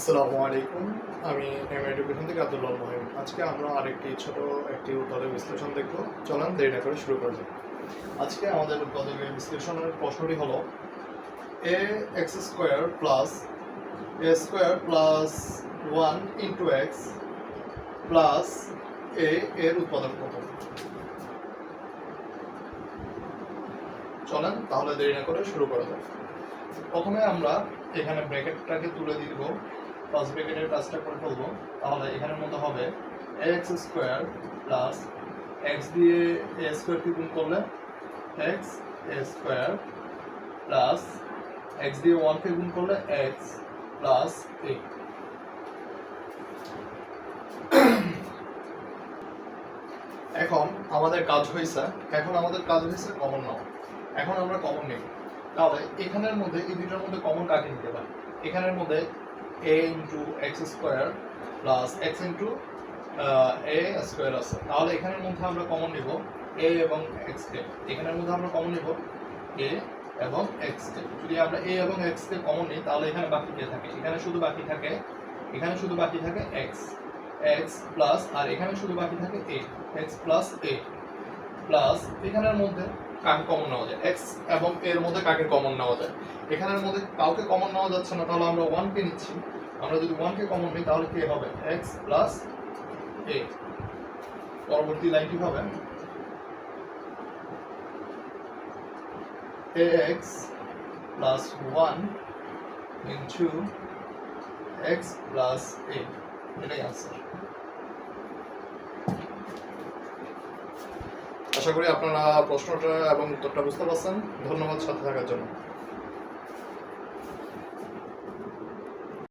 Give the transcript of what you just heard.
আসসালামু আলাইকুম। আমি এম এডুকেশন থেকে আব্দুল্লাহ মহিম। আজকে আমরা আরেকটি ছোট একটি উৎপাদক বিশ্লেষণ দেখব। চলুন দেরি না করে শুরু করা যাক। আজকে আমাদের উৎপাদকের বিশ্লেষণের প্রশ্নটি হলো a x square plus a square plus 1 into x plus a এর উৎপাদক কত? চলেন তাহলে দেরি না করে শুরু করা যাক। প্রথমে আমরা এখানে ব্র্যাকেটটাকে তুলে দিব, ফার্স্ট ব্র্যাকেটের কাজটা করে ফেলবো। তাহলে এখানের মধ্যে হবে এক্স স্কোয়ার প্লাস এক্স দিয়ে এ স্কোয়ারকে গুণ করলে এক্স এ স্কোয়ার প্লাস এক্স দিয়ে 1কে গুণ করলে এক্স প্লাস এ। এখন আমাদের কাজ হয়েছে কমন নেওয়া। এখন আমরা কমন নেব। তাহলে এখানের মধ্যে এই দুইটার মধ্যে কমন কাকে নিতে পারি? এখানের মধ্যে a into x square plus x into A square আছে। তাহলে এখানের মধ্যে আমরা কমন নিব a এবং এক্স কে। এখানের মধ্যে আমরা কমন নিব a এবং এক্স কে। যদি আমরা a এবং এক্স কে কমন নিই তাহলে এখানে বাকি কে থাকে? এখানে শুধু বাকি থাকে এক্স প্লাস, আর এখানে শুধু বাকি থাকে a, x plus a plus এখানের মধ্যে কাকে কমন নেওয়া যায়? এক্স এবং এর মধ্যে কাকে কমন নেওয়া যায়? এখানের মধ্যে কাউকে কমন নেওয়া যাচ্ছে না, তাহলে আমরা 1 কে নিচ্ছি। আমরা যদি 1 কে কমন নিই তাহলে কি হবে? X plus a. পরবর্তী লাইনটি হবে ax plus 1 into x plus a. এটাই আনসার। আশা করি আপনারা প্রশ্নটা এবং উত্তরটা বুঝতে পারছেন। ধন্যবাদ সাথে থাকার জন্য।